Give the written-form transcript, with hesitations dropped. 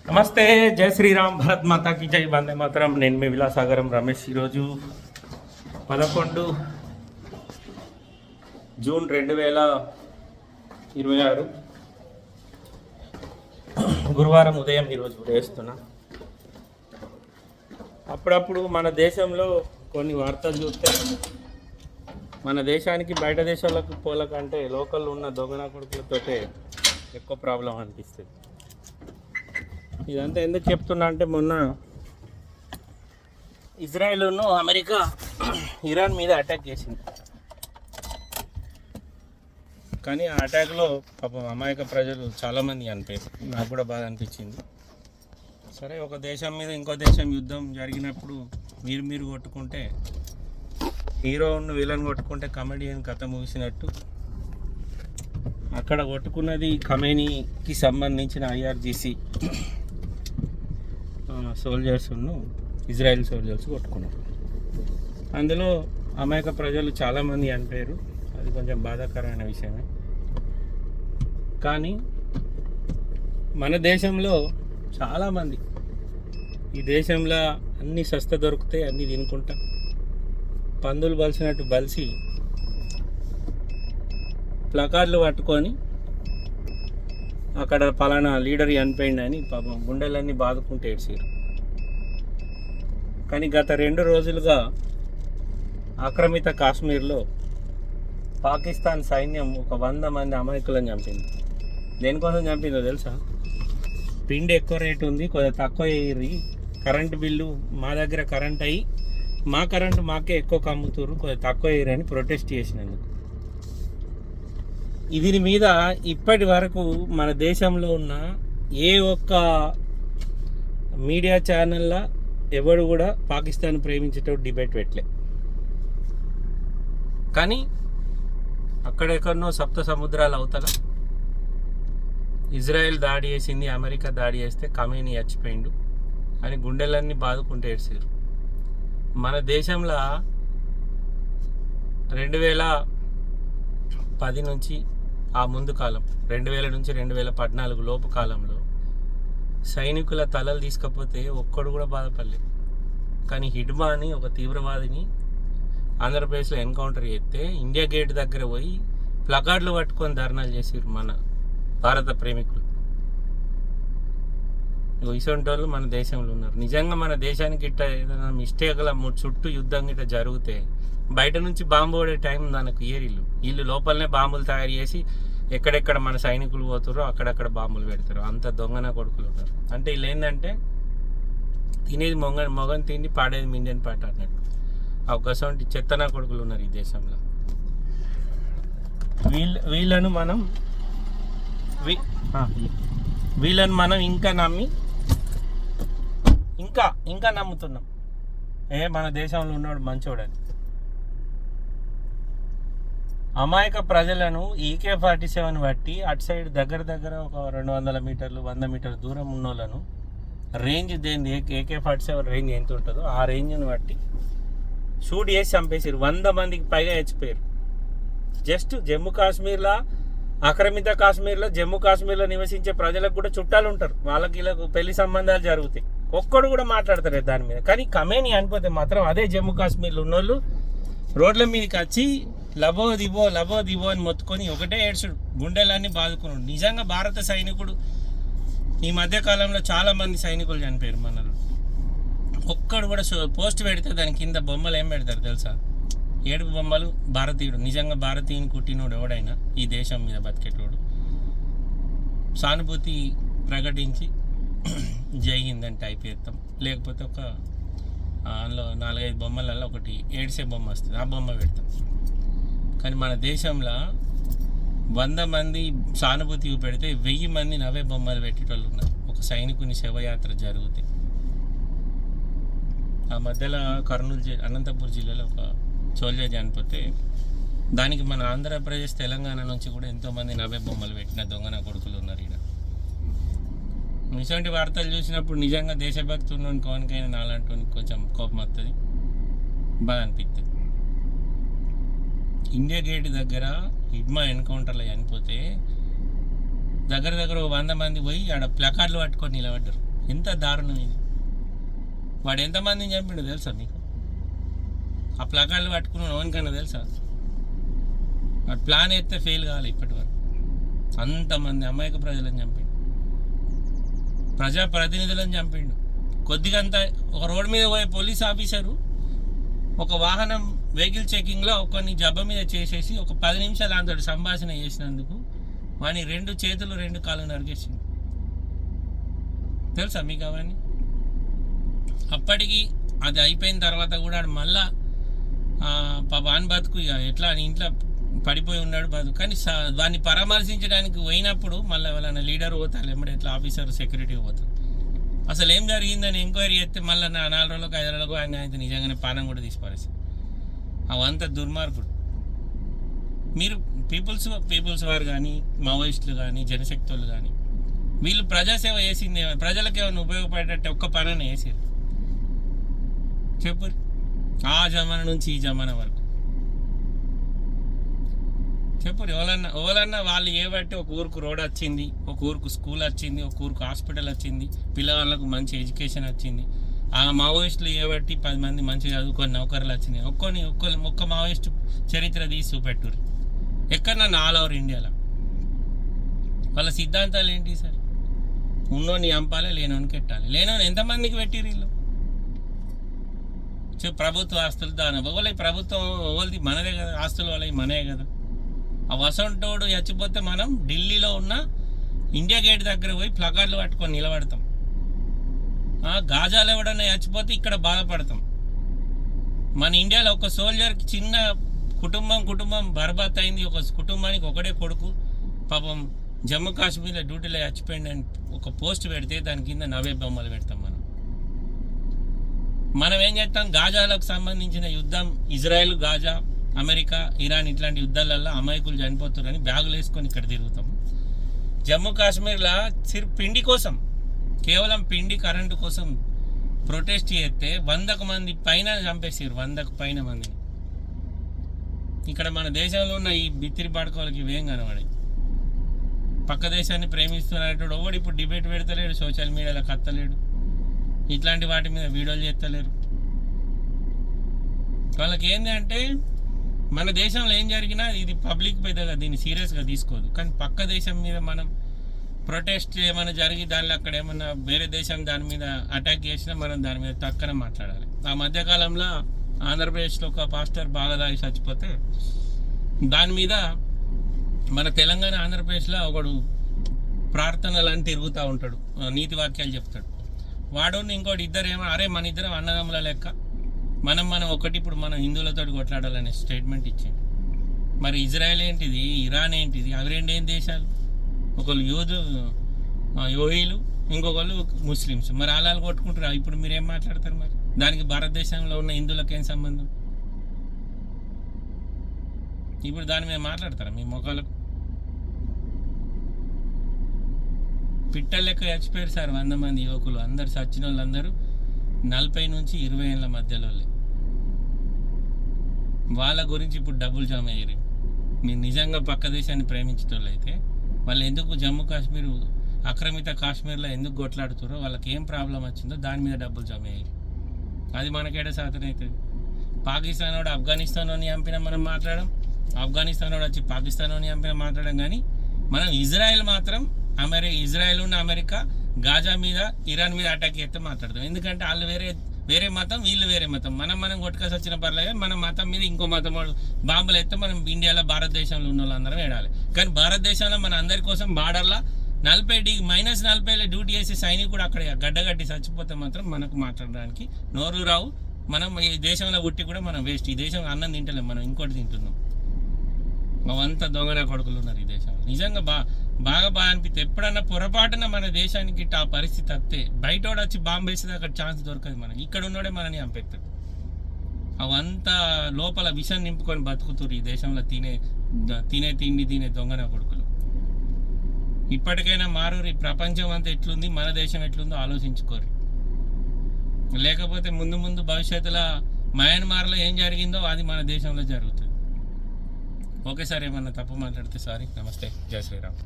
నమస్తే, జై శ్రీరామ్, భరత్ మాతాకి జై, వందే మాతరం. నేను మీ విలాసాగరం రమేష్. ఈరోజు 11 జూన్ 2026 గురువారం ఉదయం ఈరోజు ఉదయిస్తున్నా. అప్పుడప్పుడు మన దేశంలో కొన్ని వార్తలు చూస్తే మన దేశానికి బయట దేశాలకు పోలకంటే లోకల్ ఉన్న దొంగన కొడుకులతోటే ఎక్కువ ప్రాబ్లం అనిపిస్తుంది. ఇదంతా ఎందుకు చెప్తున్నా అంటే, మొన్న ఇజ్రాయెల్ను అమెరికా ఇరాన్ మీద అటాక్ చేసింది. కానీ ఆ అటాక్లో పాపం అమాయక ప్రజలు చాలామంది చనిపోయారు. నాకు కూడా బాధ అనిపించింది. సరే, ఒక దేశం మీద ఇంకో దేశం యుద్ధం జరిగినప్పుడు మీరు కొట్టుకుంటే, హీరోను విలన్ కొట్టుకుంటే కమెడియన్ కథ ముగిసినట్టు, అక్కడ కొట్టుకున్నది ఖమేనీకి సంబంధించిన IRGC సోల్జర్స్ను ఇజ్రాయెల్ సోల్జర్స్ కొట్టుకున్నారు. అందులో అమాయక ప్రజలు చాలామంది చనిపోయారు. అది కొంచెం బాధాకరమైన విషయమే. కానీ మన దేశంలో చాలామంది, ఈ దేశంలో అన్ని సస్త దొరుకుతాయి, అన్నీ తినుకుంటా పందులు బలిసినట్టు బలిసి ప్లకార్డులు పట్టుకొని అక్కడ పలానా లీడర్ చనిపోయిందని పాపం గుండెలన్నీ బాదుకుంటూ ఏడ్చారు. కానీ గత 2 రోజులుగా ఆక్రమిత కాశ్మీర్లో పాకిస్తాన్ సైన్యం ఒక 100 మంది అమాయకులను చంపింది. దేనికోసం చంపిందో తెలుసా? పిండి ఎక్కువ రేటు ఉంది, కొద్దిగా తక్కువ అయ్యి కరెంటు బిల్లు మా దగ్గర కరెంట్ అయ్యి మా కరెంటు మాకే ఎక్కువ కమ్ముతారు, కొద్దిగా తక్కువ అయ్యారని ప్రొటెస్ట్ చేసినందుకు. దీని మీద ఇప్పటి వరకు మన దేశంలో ఉన్న ఏ ఒక్క మీడియా ఛానల్లో ఎవడు కూడా పాకిస్తాన్ ప్రేమించేటప్పుడు డిబేట్ పెట్టలే. కానీ అక్కడెక్కడనో సప్త సముద్రాలు అవతల ఇజ్రాయెల్ దాడి చేసింది, అమెరికా దాడి చేస్తే ఖమేనీ చచ్చిపోయిండు అని గుండెలన్నీ బాదుకుంటూ ఏడ్చారు. మన దేశంలో 2010 నుంచి ఆ ముందు కాలం, 2000 నుంచి 2014 లోపు కాలంలో సైనికుల తలలు తీసుకపోతే ఒక్కడు కూడా బాధపడలేదు. కానీ హిడ్మా అని ఒక తీవ్రవాదిని ఆంధ్రప్రదేశ్లో ఎన్కౌంటర్ చేస్తే ఇండియా గేట్ దగ్గర పోయి ప్లకార్డులు పట్టుకొని ధర్నాలు చేసారు మన భారత ప్రేమికులు. ఇటువంటి వాళ్ళు మన దేశంలో ఉన్నారు. నిజంగా మన దేశానికి ఇట్లా ఏదైనా మిస్టేక్ల చుట్టూ యుద్ధం గిట్ట జరిగితే బయట నుంచి బాంబు పడే టైం దానికి వీళ్ళు లోపలనే బాంబులు తయారు చేసి ఎక్కడెక్కడ మన సైనికులు పోతారో అక్కడక్కడ బాంబులు పెడతారు. అంత దొంగన కొడుకులు ఉన్నారు. అంటే వీళ్ళు ఏంటంటే తినేది మొగని తిండి, పాడేది మిండియన్ పాట అన్నట్టు. అవకాశం చెత్తన కొడుకులు ఉన్నారు ఈ దేశంలో. వీళ్ళను మనం ఇంకా నమ్మి ఇంకా నమ్ముతున్నాం. మన దేశంలో ఉన్నాడు మంచోడని. అమాయక ప్రజలను AK-47 బట్టి అటు సైడ్ దగ్గర ఒక 200 మీటర్లు 100 మీటర్ల దూరం ఉన్న వాళ్ళను రేంజ్ దేని AK-47 రేంజ్ ఎంత ఉంటుందో ఆ రేంజ్ని బట్టి షూట్ చేసి చంపేసారు. 100 మందికి పైగా చచ్చిపోయారు. జస్ట్ జమ్మూ కాశ్మీర్లో, ఆక్రమిత కాశ్మీర్లో, జమ్మూ కాశ్మీర్లో నివసించే ప్రజలకు కూడా చుట్టాలు ఉంటారు. వాళ్ళకి ఇలా పెళ్లి సంబంధాలు జరుగుతాయి. ఒక్కడు కూడా మాట్లాడతారు దాని మీద. కానీ ఖమేనీ అనిపోతే మాత్రం అదే జమ్మూ కాశ్మీర్లో ఉన్నోళ్ళు రోడ్ల మీదకి వచ్చి లబో దిబో అని మొత్తుకొని ఒకటే ఏడ్చుడు, గుండెలన్నీ బాదుకున్నాడు. నిజంగా భారత సైనికుడు ఈ మధ్యకాలంలో చాలామంది సైనికులు చనిపోయారు మనలో. ఒక్కడు కూడా పోస్ట్ పెడితే దాని కింద బొమ్మలు ఏం పెడతారు తెలుసా? ఏడుపు బొమ్మలు. భారతీయుడు, నిజంగా భారతీయుని కుట్టినోడు ఎవడైనా ఈ దేశం మీద బతికేటోడు సానుభూతి ప్రకటించి జై హింద్ అని టైప్ చేస్తాం. లేకపోతే ఒక అందులో 4-5 బొమ్మలలో ఒకటి ఏడ్సే బొమ్మ వస్తుంది, ఆ బొమ్మ పెడతాం. కానీ మన దేశంలో 100 మంది సానుభూతి పెడితే 1000 మంది నవ్వే బొమ్మలు పెట్టేటోళ్ళు ఉన్నారు. ఒక సైనికుని శవయాత్ర జరిగితే ఆ మధ్యలో అనంతపూర్ జిల్లాలో ఒక సోల్జర్ చనిపోతే దానికి మన ఆంధ్రప్రదేశ్, తెలంగాణ నుంచి కూడా ఎంతోమంది నవ్వే బొమ్మలు పెట్టిన దొంగన కొడుకులు ఉన్నారు. ఇక్కడ ఇటువంటి వార్తలు చూసినప్పుడు నిజంగా దేశభక్తి ఉన్న కోనికైనా నాలంటూ కొంచెం కోపం వస్తుంది, బాధ అనిపిస్తుంది. ఇండియా గేట్ దగ్గర హిడ్మా ఎన్కౌంటర్లో చనిపోతే దగ్గర 100 మంది పోయి ఆడ ప్లకార్డులు పట్టుకొని నిలబడ్డారు. ఎంత దారుణం ఇది. వాడు ఎంతమందిని చంపిండు తెలుసా మీకు? ఆ ప్లకార్డులు పట్టుకున్న ఓనికన్నా తెలుసా? వాడు ప్లాన్ ఎత్తే ఫెయిల్ కావాలి ఇప్పటి వరకు. అంతమంది అమాయక ప్రజలను చంపిండు, ప్రజాప్రతినిధులను చంపిండు. కొద్దిగంత ఒక రోడ్డు మీద పోయే పోలీస్ ఆఫీసరు ఒక వాహనం వెహికల్ చెకింగ్లో ఒకరిని జబ్బ మీద చేసేసి ఒక 10 నిమిషాలు అంతటి సంభాషణ చేసినందుకు వాని 2 చేతులు 2 కాళ్ళు నరికేసిండు. తెలుసా మీకు అవన్నీ? అప్పటికి అది అయిపోయిన తర్వాత కూడా మళ్ళా వాని బతుకు ఇక ఎట్లా ఇంట్లో పడిపోయి ఉన్నాడు బతుకు. కానీ వాడిని పరామర్శించడానికి పోయినప్పుడు మళ్ళీ ఎవరైనా లీడర్ పోతారు, ఎమ్మడే ఎట్లా ఆఫీసర్ సెక్యూరిటీ పోతారు. అసలు ఏం జరిగిందని ఎంక్వైరీ చేస్తే మళ్ళీ 4 రోజులకు 5 రోజులకు ఆయన అయితే నిజంగానే పానం కూడా తీసిపారేస్తారు. అవంతా దుర్మార్గుడు. మీరు పీపుల్స్ వారు కానీ, మావోయిస్టులు కానీ, జనశక్తులు కానీ వీళ్ళు ప్రజాసేవ చేసింది ప్రజలకు ఏమైనా ఉపయోగపడేటట్టు ఒక్క పనని వేసారు చెప్పు. ఆ జమానా నుంచి ఈ జమానా వరకు చెప్పు. ఎవరన్నా వాళ్ళు ఏబట్టి ఒక ఊరుకు రోడ్ వచ్చింది, ఒక ఊరుకు స్కూల్ వచ్చింది, ఒక ఊరుకు హాస్పిటల్ వచ్చింది, పిల్లవాళ్ళకు మంచి ఎడ్యుకేషన్ వచ్చింది. ఆ మావోయిస్టులు ఏబట్టి 10 మంది మంచిగా చదువుకొని నౌకర్లు వచ్చినాయి. ఒక్క మావోయిస్టు చరిత్ర తీసి చూపెట్టుర్రు ఎక్కడన్నా ఆల్ ఓవర్ ఇండియాలో. వాళ్ళ సిద్ధాంతాలు ఏంటి సార్? ఉన్నోని చంపాలి, లేనోని కెట్టాలి. లేనోని ఎంతమందికి పెట్టిర్రు వీళ్ళు? ప్రభుత్వ ఆస్తులు దాని ఒకళ్ళకి ప్రభుత్వం ఒకళ్ళది మనదే కదా, ఆస్తులు వాళ్ళకి మనదే కదా. ఆ వసంతోడు చచ్చిపోతే మనం ఢిల్లీలో ఉన్న ఇండియా గేట్ దగ్గర పోయి ప్లకార్డులు పట్టుకొని నిలబడతాం. గాజాలు ఎవడన్నా చచ్చిపోతే ఇక్కడ బాధపడతాం. మన ఇండియాలో ఒక సోల్జర్కి చిన్న కుటుంబం బర్బాత్ అయింది. ఒక కుటుంబానికి ఒకడే కొడుకు పాపం జమ్మూ కాశ్మీర్లో డ్యూటీలో చచ్చిపోయింది అని ఒక పోస్ట్ పెడితే దాని కింద నవ్వే బొమ్మలు పెడతాం. మనం ఏం చేస్తాం? గాజాలకు సంబంధించిన యుద్ధం, ఇజ్రాయెల్, గాజా, అమెరికా, ఇరాన్ ఇట్లాంటి యుద్ధాలల్లో అమాయకులు చనిపోతారని బ్యాగులు వేసుకొని ఇక్కడ తిరుగుతాం. జమ్మూ కాశ్మీర్లో పిండి కోసం, కేవలం పిండి కరెంటు కోసం ప్రొటెస్ట్ చేస్తే 100 మంది పైన చంపేసారు. 100కు పైన మందిని. ఇక్కడ మన దేశంలో ఉన్న ఈ బిత్తిరి పాడుకోవాలకి ఇవేం కనబడాయి. పక్క దేశాన్ని ప్రేమిస్తున్నట్టు ఒకటి ఇప్పుడు డిబేట్ పెడతలేడు, సోషల్ మీడియాలో కత్తలేడు, ఇట్లాంటి వాటి మీద వీడియోలు చేస్తలేరు. వాళ్ళకి ఏంటి అంటే మన దేశంలో ఏం జరిగినా ఇది పబ్లిక్ పెద్దగా దీన్ని సీరియస్గా తీసుకోదు. కానీ పక్క దేశం మీద మనం ప్రొటెస్ట్ ఏమైనా జరిగి దానిలో అక్కడ ఏమన్నా వేరే దేశం దాని మీద అటాక్ చేసినా మనం దాని మీద తక్కన మాట్లాడాలి. ఆ మధ్యకాలంలో ఆంధ్రప్రదేశ్లో ఒక పాస్టర్ బాగా దాగి చచ్చిపోతే దాని మీద మన తెలంగాణ ఆంధ్రప్రదేశ్లో ఒకడు ప్రార్థనలని తిరుగుతూ ఉంటాడు, నీతి వాక్యాలు చెప్తాడు. వాడు ఇంకోటి ఇద్దరు ఏమో అరే మన ఇద్దరం అన్నదమ్ముల లెక్క, మనం ఒకటి ఇప్పుడు మనం హిందువులతో కొట్లాడాలనే స్టేట్మెంట్ ఇచ్చింది. మరి ఇజ్రాయెల్ ఏంటిది, ఇరాన్ ఏంటిది, అవి 2 ఏం దేశాలు? ఒకళ్ళు యోహీలు, ఇంకొకళ్ళు ముస్లిమ్స్. మరి అలాలు కొట్టుకుంటారు. ఇప్పుడు మీరేం మాట్లాడతారు? మరి దానికి భారతదేశంలో ఉన్న హిందువులకు ఏం సంబంధం? ఇప్పుడు దాని మీద మాట్లాడతారా మీ మొఖాలకు? పిట్టల లెక్క చచ్చిపోయారు సార్ 100 మంది యువకులు. అందరు చచ్చిన వాళ్ళందరూ 40 నుంచి 20 ఏళ్ళ మధ్యలో. వాళ్ళ గురించి ఇప్పుడు డబ్బులు జమ అయ్యారు. మీరు నిజంగా పక్క దేశాన్ని ప్రేమించేటోళ్ళు అయితే వాళ్ళు ఎందుకు జమ్మూ కాశ్మీర్ ఆక్రమిత కాశ్మీర్లో ఎందుకు కొట్లాడుతారో, వాళ్ళకి ఏం ప్రాబ్లం వచ్చిందో దాని మీద డబ్బులు జమ అయ్యారు. అది మనకేడ సాధన అవుతుంది? పాకిస్తాన్ వాడు ఆఫ్ఘనిస్తాన్లోని చంపినా మనం మాట్లాడడం, ఆఫ్ఘనిస్తాన్ వాడు వచ్చి పాకిస్తాన్లోని చంపినా మాట్లాడడం. కానీ మనం ఇజ్రాయెల్ మాత్రం ఇజ్రాయెల్ ఉన్న అమెరికా గాజా మీద, ఇరాన్ మీద అటాక్ చేస్తే మాట్లాడతాం. ఎందుకంటే వాళ్ళు వేరే మతం, వీళ్ళు వేరే మతం. మనం కొట్టుకాసి వచ్చిన పర్లేదు, మన మతం మీద ఇంకో మతం బాంబులు అయితే మనం ఇండియాలో భారతదేశంలో ఉన్న వాళ్ళందరం వేడాలి. కానీ భారతదేశంలో మన అందరి కోసం బార్డర్లో -40 డ్యూటీ చేసే సైనికుడు అక్కడ గడ్డగట్టి చచ్చిపోతే మాత్రం మనకు మాట్లాడడానికి నోరు రావు. మనం ఈ దేశంలో పుట్టి కూడా మనం వేస్ట్. ఈ దేశంలో అన్నం తింటలేం, మనం ఇంకోటి తింటున్నాం. అవంతా దొంగన కొడుకులు ఉన్నారు ఈ దేశంలో. నిజంగా బాగా అనిపిస్తే ఎప్పుడన్నా పొరపాటున మన దేశానికి ఆ పరిస్థితి వస్తే బయటోడు వచ్చి బాంబు వేసేది అక్కడ ఛాన్స్ దొరకదు. మనకి ఇక్కడ ఉన్నోడే మనని చంపేస్తాడు. అవంతా లోపల విషం నింపుకొని బతుకుతున్నారు ఈ దేశంలో తినే తిండి దొంగన కొడుకులు. ఇప్పటికైనా మారూరి. ప్రపంచం అంతా ఎట్లుంది, మన దేశం ఎట్లుందో ఆలోచించుకోరు. లేకపోతే ముందు భవిష్యత్తులో మయన్మార్లో ఏం జరిగిందో అది మన దేశంలో జరుగుతుంది. ఓకే సార్, ఏమన్నా తప్పు మాట్లాడితే సారీ. నమస్తే, జై శ్రీరామ్.